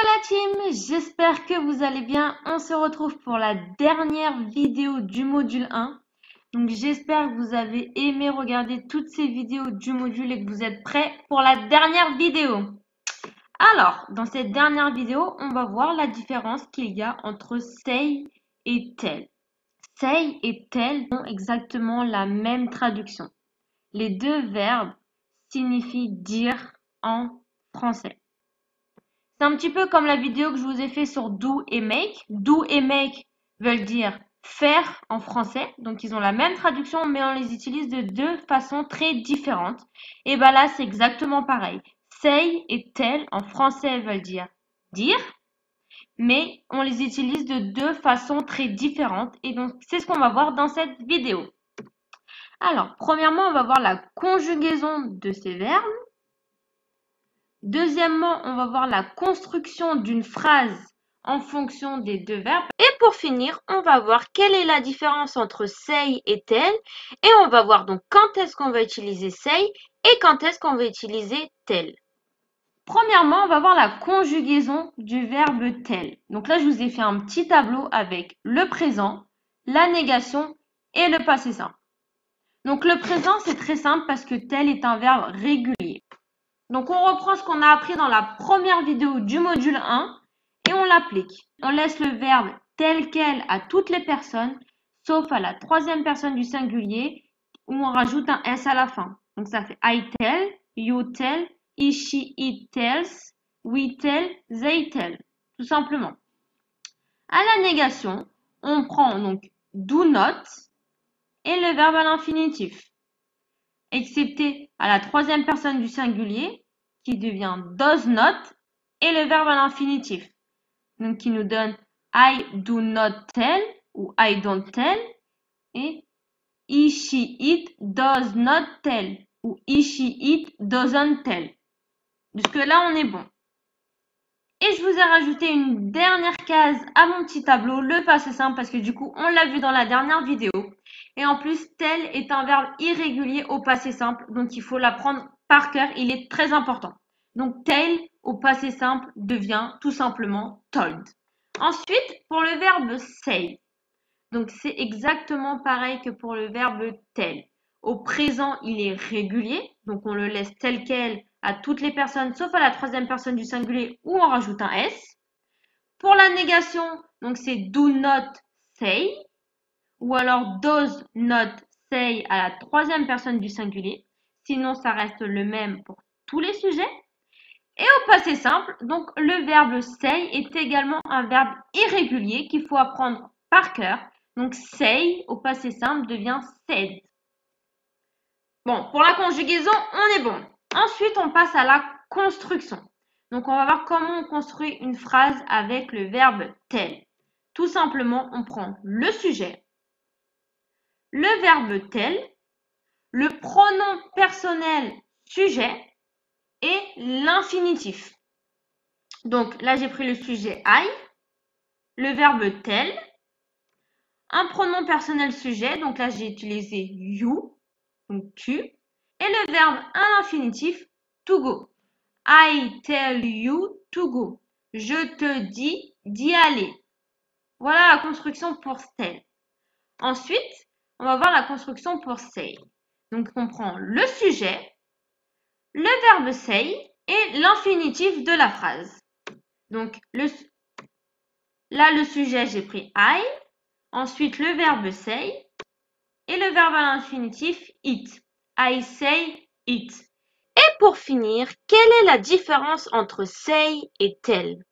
la team, j'espère que vous allez bien. On se retrouve pour la dernière vidéo du module 1. Donc j'espère que vous avez aimé regarder toutes ces vidéos du module et que vous êtes prêts pour la dernière vidéo. Alors, dans cette dernière vidéo, on va voir la différence qu'il y a entre say et tell. Say et tell ont exactement la même traduction. Les deux verbes signifient dire en français. C'est un petit peu comme la vidéo que je vous ai fait sur do et make. Do et make veulent dire faire en français. Donc, ils ont la même traduction, mais on les utilise de deux façons très différentes. Et bien là, c'est exactement pareil. Say et tell en français veulent dire dire, mais on les utilise de deux façons très différentes. Et donc, c'est ce qu'on va voir dans cette vidéo. Alors, premièrement, on va voir la conjugaison de ces verbes. Deuxièmement, on va voir la construction d'une phrase en fonction des deux verbes. Et pour finir, on va voir quelle est la différence entre say et tell. Et on va voir donc quand est-ce qu'on va utiliser say et quand est-ce qu'on va utiliser tell. Premièrement, on va voir la conjugaison du verbe tell. Donc là, je vous ai fait un petit tableau avec le présent, la négation et le passé simple. Donc le présent, c'est très simple parce que tell est un verbe régulier. Donc, on reprend ce qu'on a appris dans la première vidéo du module 1 et on l'applique. On laisse le verbe tel quel à toutes les personnes, sauf à la troisième personne du singulier où on rajoute un S à la fin. Donc, ça fait I tell, you tell, he, she, it tells, we tell, they tell. Tout simplement. À la négation, on prend donc do not et le verbe à l'infinitif, excepté à la troisième personne du singulier qui devient does not et le verbe à l'infinitif. Donc qui nous donne I do not tell ou I don't tell et he, she, it does not tell ou he, she, it doesn't tell. Jusque là on est bon. Et je vous ai rajouté une dernière case à mon petit tableau, le passé simple, parce que du coup on l'a vu dans la dernière vidéo. Et en plus, tell est un verbe irrégulier au passé simple, donc il faut l'apprendre par cœur, il est très important. Donc tell au passé simple devient tout simplement told. Ensuite, pour le verbe say, donc c'est exactement pareil que pour le verbe tell. Au présent, il est régulier, donc on le laisse tel quel à toutes les personnes, sauf à la troisième personne du singulier où on rajoute un S. Pour la négation, donc c'est do not say, ou alors does not say à la troisième personne du singulier. Sinon, ça reste le même pour tous les sujets. Et au passé simple, donc le verbe say est également un verbe irrégulier qu'il faut apprendre par cœur. Donc say au passé simple devient said. Bon, pour la conjugaison, on est bon. Ensuite, on passe à la construction. Donc, on va voir comment on construit une phrase avec le verbe tell. Tout simplement, on prend le sujet, le verbe tell, le pronom personnel sujet et l'infinitif. Donc, là, j'ai pris le sujet I, le verbe tell, un pronom personnel sujet. Donc là, j'ai utilisé you, donc tu, et le verbe à l'infinitif to go. I tell you to go. Je te dis d'y aller. Voilà la construction pour tell. Ensuite, on va voir la construction pour say. Donc, on prend le sujet, le verbe say et l'infinitif de la phrase. Donc, là, le sujet, j'ai pris I. Ensuite, le verbe say et le verbe à l'infinitif it. I say it. Et pour finir, quelle est la différence entre say et tell?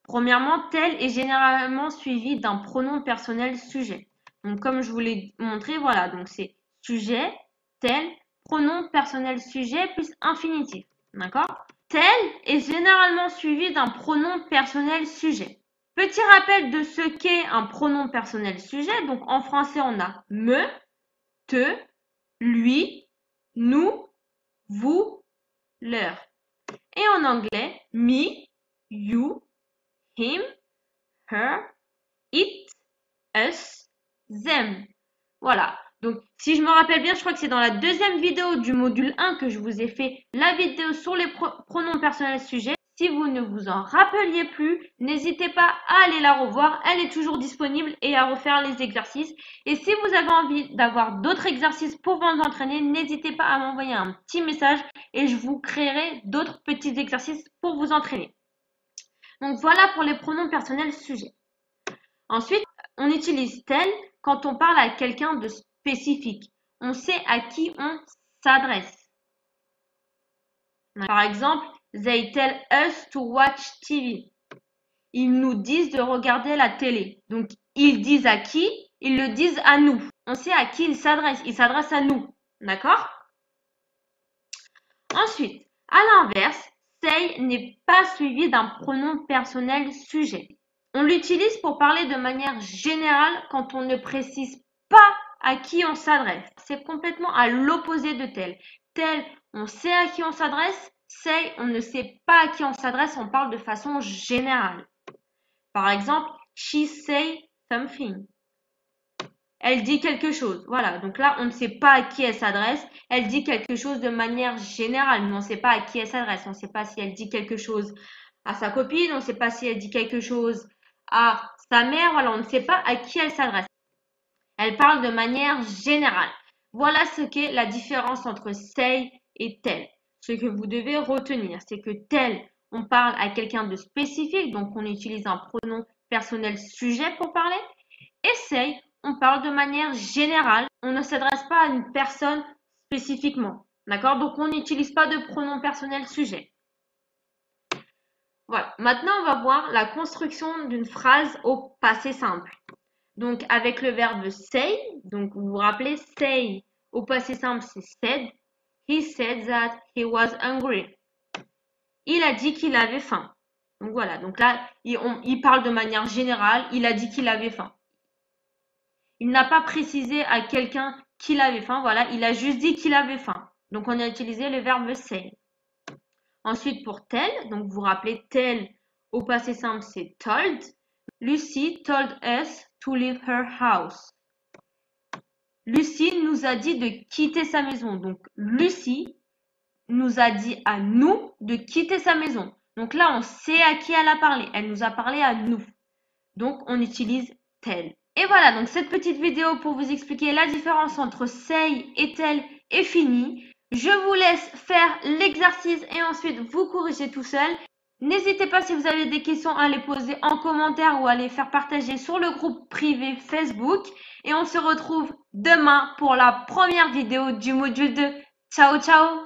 Premièrement, tell est généralement suivi d'un pronom personnel sujet. Donc, comme je vous l'ai montré, voilà, donc c'est sujet, tell, pronom personnel sujet plus infinitif. D'accord? Tell est généralement suivi d'un pronom personnel sujet. Petit rappel de ce qu'est un pronom personnel sujet. Donc, en français, on a me, te, lui, nous, vous, leur. Et en anglais, me, you, him, her, it, us, them. Voilà. Donc, si je me rappelle bien, je crois que c'est dans la deuxième vidéo du module 1 que je vous ai fait la vidéo sur les pronoms personnels sujets. Si vous ne vous en rappeliez plus, n'hésitez pas à aller la revoir. Elle est toujours disponible et à refaire les exercices. Et si vous avez envie d'avoir d'autres exercices pour vous entraîner, n'hésitez pas à m'envoyer un petit message et je vous créerai d'autres petits exercices pour vous entraîner. Donc voilà pour les pronoms personnels sujets. Ensuite, on utilise tel quand on parle à quelqu'un de spécifique. On sait à qui on s'adresse. Par exemple, they tell us to watch TV. Ils nous disent de regarder la télé. Donc, ils disent à qui? Ils le disent à nous. On sait à qui ils s'adressent. Ils s'adressent à nous. D'accord? Ensuite, à l'inverse, say n'est pas suivi d'un pronom personnel sujet. On l'utilise pour parler de manière générale quand on ne précise pas à qui on s'adresse. C'est complètement à l'opposé de tel. Tel, on sait à qui on s'adresse. Say, on ne sait pas à qui on s'adresse. On parle de façon générale. Par exemple, she say something. Elle dit quelque chose. Voilà, donc là, on ne sait pas à qui elle s'adresse. Elle dit quelque chose de manière générale, mais on ne sait pas à qui elle s'adresse. On ne sait pas si elle dit quelque chose à sa copine, on ne sait pas si elle dit quelque chose à sa mère. Voilà, on ne sait pas à qui elle s'adresse. Elle parle de manière générale. Voilà ce qu'est la différence entre say et tel. Ce que vous devez retenir, c'est que tel, on parle à quelqu'un de spécifique, donc on utilise un pronom personnel sujet pour parler. Et say, on parle de manière générale. On ne s'adresse pas à une personne spécifiquement. D'accord? Donc, on n'utilise pas de pronom personnel sujet. Voilà. Maintenant, on va voir la construction d'une phrase au passé simple. Donc, avec le verbe say, donc vous vous rappelez, say au passé simple, c'est said. He said that he was hungry. Il a dit qu'il avait faim. Donc voilà, donc là, il parle de manière générale, il a dit qu'il avait faim. Il n'a pas précisé à quelqu'un qu'il avait faim, voilà, il a juste dit qu'il avait faim. Donc on a utilisé le verbe say. Ensuite pour tell, donc vous vous rappelez tell au passé simple c'est told. Lucy told us to leave her house. Lucie nous a dit de quitter sa maison. Donc Lucie nous a dit à nous de quitter sa maison. Donc là on sait à qui elle a parlé. Elle nous a parlé à nous. Donc on utilise tell. Et voilà, donc cette petite vidéo pour vous expliquer la différence entre say et tel est finie. Je vous laisse faire l'exercice et ensuite vous corrigez tout seul. N'hésitez pas si vous avez des questions à les poser en commentaire ou à les faire partager sur le groupe privé Facebook. Et on se retrouve demain pour la première vidéo du module 2. Ciao, ciao!